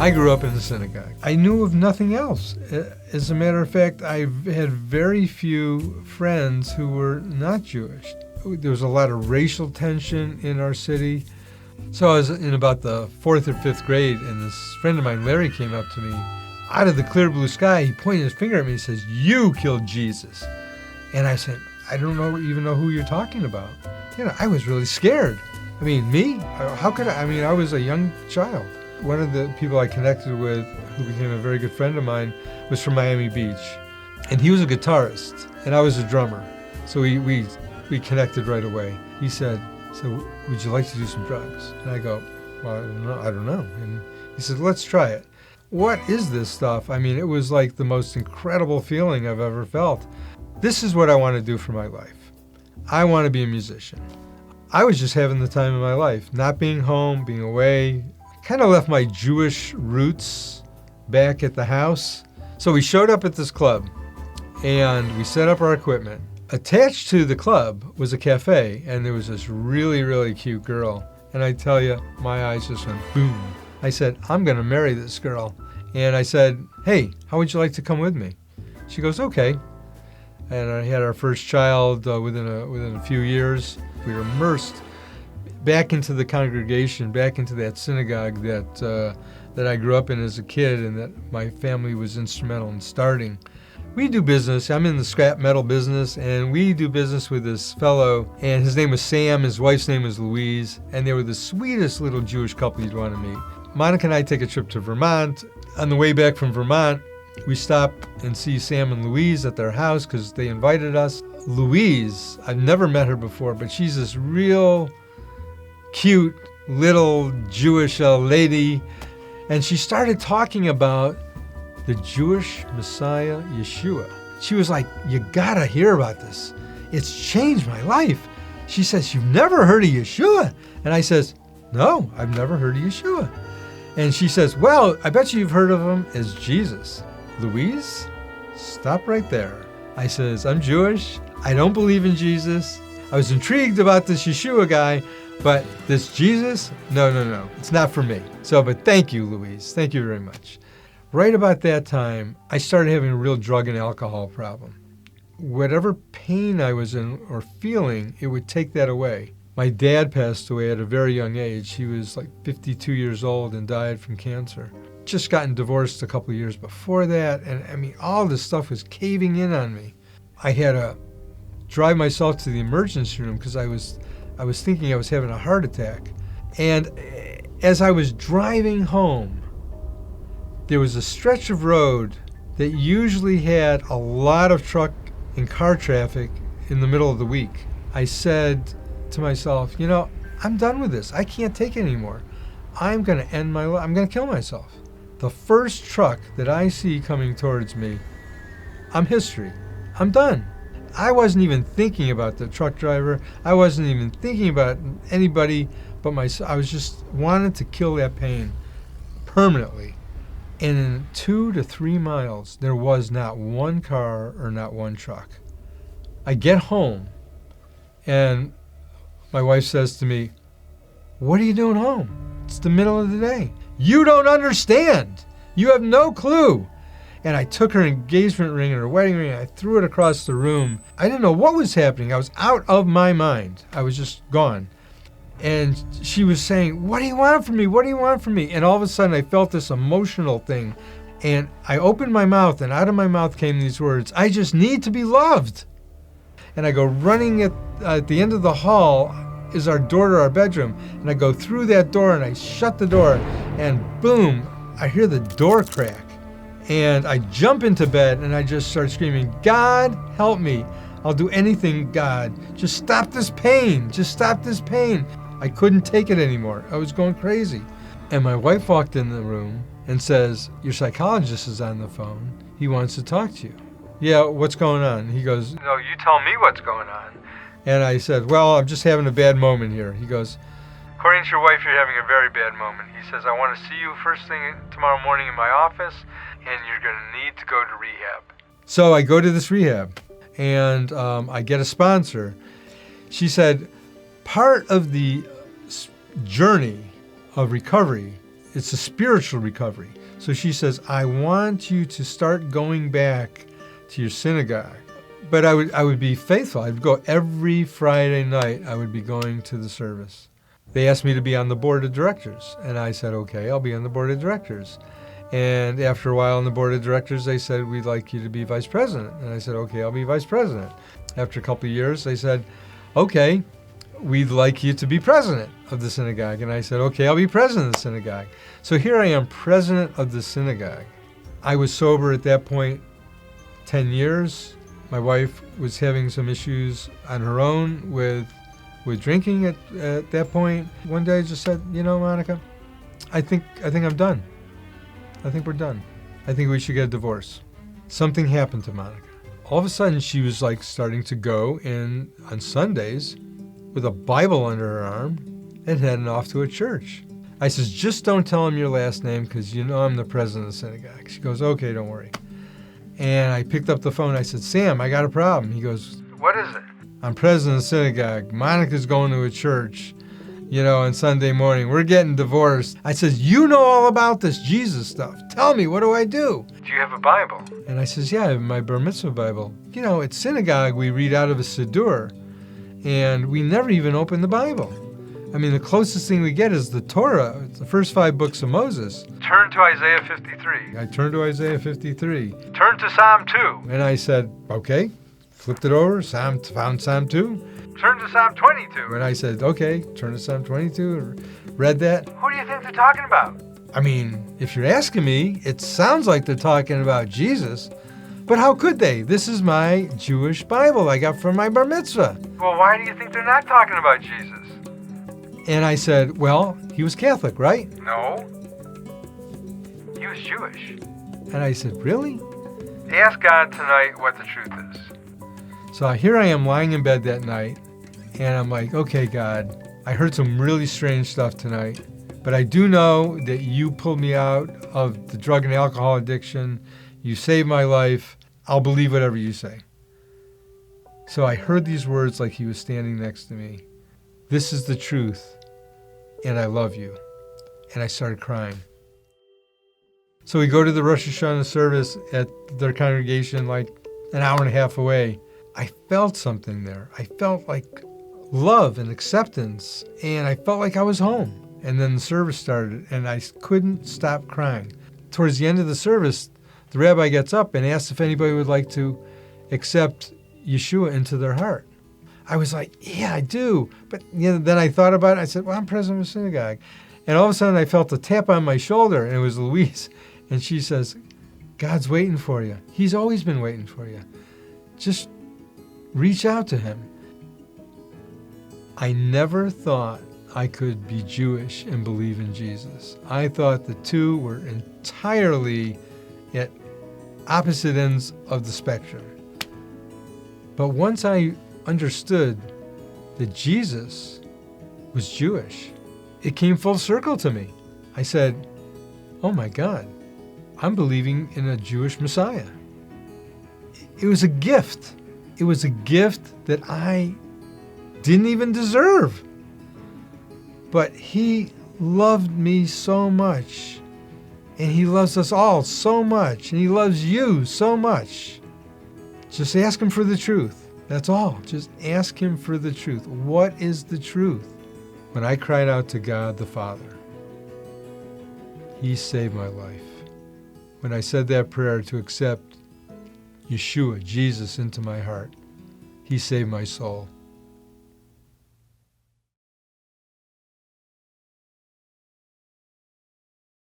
I grew up in the synagogue. I knew of nothing else. As a matter of fact, I had very few friends who were not Jewish. There was a lot of racial tension in our city. So I was in about the 4th or 5th grade, and this friend of mine, Larry, came up to me. Out of the clear blue sky, he pointed his finger at me and says, "You killed Jesus." And I said, "I don't even know who you're talking about." I was really scared. I mean, me? How could I? I mean, I was a young child. One of the people I connected with, who became a very good friend of mine, was from Miami Beach. And he was a guitarist, and I was a drummer. So we connected right away. He said, "So would you like to do some drugs?" And I go, "Well, I don't know." And he said, "Let's try it." What is this stuff? I mean, it was like the most incredible feeling I've ever felt. This is what I want to do for my life. I want to be a musician. I was just having the time of my life, not being home, being away. Kind of left my Jewish roots back at the house. So we showed up at this club, and we set up our equipment. Attached to the club was a cafe, and there was this really, really cute girl. And I tell you, my eyes just went boom. I said, "I'm going to marry this girl." And I said, "Hey, how would you like to come with me?" She goes, "Okay." And I had our first child within a few years. We were immersed back into the congregation, back into that synagogue that I grew up in as a kid and that my family was instrumental in starting. We do business. I'm in the scrap metal business, and we do business with this fellow, and his name was Sam, his wife's name was Louise, and they were the sweetest little Jewish couple you'd want to meet. Monica and I take a trip to Vermont. On the way back from Vermont, we stop and see Sam and Louise at their house because they invited us. Louise, I've never met her before, but she's this real cute little Jewish lady, and she started talking about the Jewish Messiah, Yeshua. She was like, "You gotta hear about this. It's changed my life." She says, "You've never heard of Yeshua?" And I says, "No, I've never heard of Yeshua." And she says, "Well, I bet you've heard of him as Jesus." Louise, stop right there. I says, "I'm Jewish. I don't believe in Jesus. I was intrigued about this Yeshua guy, but this Jesus, no, it's not for me." But thank you, Louise. Thank you very much. Right about that time, I started having a real drug and alcohol problem. Whatever pain I was in or feeling, it would take that away. My dad passed away at a very young age. He was like 52 years old and died from cancer. Just gotten divorced a couple of years before that, and I mean, all this stuff was caving in on me. I had to drive myself to the emergency room because I was thinking I was having a heart attack. And as I was driving home, there was a stretch of road that usually had a lot of truck and car traffic in the middle of the week. I said to myself, I'm done with this. I can't take it anymore. I'm going to end my life. I'm going to kill myself. The first truck that I see coming towards me, I'm history. I'm done. I wasn't even thinking about the truck driver. I wasn't even thinking about anybody but myself. I was just wanting to kill that pain permanently. And in 2 to 3 miles, there was not one car or not one truck. I get home, and my wife says to me, "What are you doing home? It's the middle of the day." "You don't understand. You have no clue." And I took her engagement ring and her wedding ring, and I threw it across the room. I didn't know what was happening. I was out of my mind. I was just gone. And she was saying, "What do you want from me? What do you want from me?" And all of a sudden I felt this emotional thing. And I opened my mouth, and out of my mouth came these words, "I just need to be loved." And I go running at the end of the hall is our door to our bedroom. And I go through that door and I shut the door, and boom, I hear the door crack. And I jump into bed and I just start screaming, "God, help me. I'll do anything, God. Just stop this pain. Just stop this pain." I couldn't take it anymore. I was going crazy. And my wife walked in the room and says, "Your psychologist is on the phone. He wants to talk to you." "Yeah, what's going on?" He goes, "No, you tell me what's going on." And I said, "Well, I'm just having a bad moment here." He goes, "According to your wife, you're having a very bad moment." He says, "I want to see you first thing tomorrow morning in my office, and you're going to need to go to rehab." So I go to this rehab, and I get a sponsor. She said, part of the journey of recovery It's a spiritual recovery. So she says, I want you to start going back to your synagogue. But I would be faithful. I'd go every Friday night. I would be going to the service. They asked me to be on the board of directors. And I said, okay, I'll be on the board of directors. And after a while on the board of directors, they said, we'd like you to be vice president. And I said, okay, I'll be vice president. After a couple of years, they said, okay, we'd like you to be president of the synagogue. And I said, okay, I'll be president of the synagogue. So here I am, president of the synagogue. I was sober at that point 10 years. My wife was having some issues on her own with drinking at that point. One day I just said, Monica, I think I'm done. I think we're done. I think we should get a divorce. Something happened to Monica. All of a sudden she was like starting to go in on Sundays with a Bible under her arm and heading off to a church. I says, just don't tell him your last name because I'm the president of the synagogue. She goes, okay, don't worry. And I picked up the phone. I said, Sam, I got a problem. He goes, what is it? I'm president of the synagogue. Monica's going to a church, on Sunday morning. We're getting divorced. I says, you know all about this Jesus stuff. Tell me, what do I do? Do you have a Bible? And I says, yeah, I have my bar mitzvah Bible. At synagogue, we read out of a siddur, and we never even open the Bible. I mean, the closest thing we get is the Torah. It's the first 5 books of Moses. Turn to Isaiah 53. I turned to Isaiah 53. Turn to Psalm 2. And I said, okay. Flipped it over, found Psalm 2. Turn to Psalm 22. And I said, okay, turn to Psalm 22. Read that. Who do you think they're talking about? I mean, if you're asking me, it sounds like they're talking about Jesus. But how could they? This is my Jewish Bible I got from my bar mitzvah. Well, why do you think they're not talking about Jesus? And I said, well, he was Catholic, right? No. He was Jewish. And I said, really? Ask God tonight what the truth is. So here I am lying in bed that night, and I'm like, okay, God, I heard some really strange stuff tonight, but I do know that you pulled me out of the drug and alcohol addiction. You saved my life. I'll believe whatever you say. So I heard these words like he was standing next to me. This is the truth, and I love you. And I started crying. So we go to the Rosh Hashanah service at their congregation like an hour and a half away. I felt something there. I felt like love and acceptance, and I felt like I was home. And then the service started, and I couldn't stop crying. Towards the end of the service, the rabbi gets up and asks if anybody would like to accept Yeshua into their heart. I was like, yeah, I do. But then I thought about it. I said, well, I'm president of a synagogue. And all of a sudden I felt a tap on my shoulder, and it was Louise. And she says, God's waiting for you. He's always been waiting for you. Just reach out to him. I never thought I could be Jewish and believe in Jesus. I thought the two were entirely at opposite ends of the spectrum. But once I understood that Jesus was Jewish, it came full circle to me. I said, oh my God, I'm believing in a Jewish Messiah. It was a gift. It was a gift that I didn't even deserve. But he loved me so much, and he loves us all so much, and he loves you so much. Just ask him for the truth. That's all. Just ask him for the truth. What is the truth? When I cried out to God the Father, he saved my life. When I said that prayer to accept Yeshua, Jesus, into my heart, he saved my soul.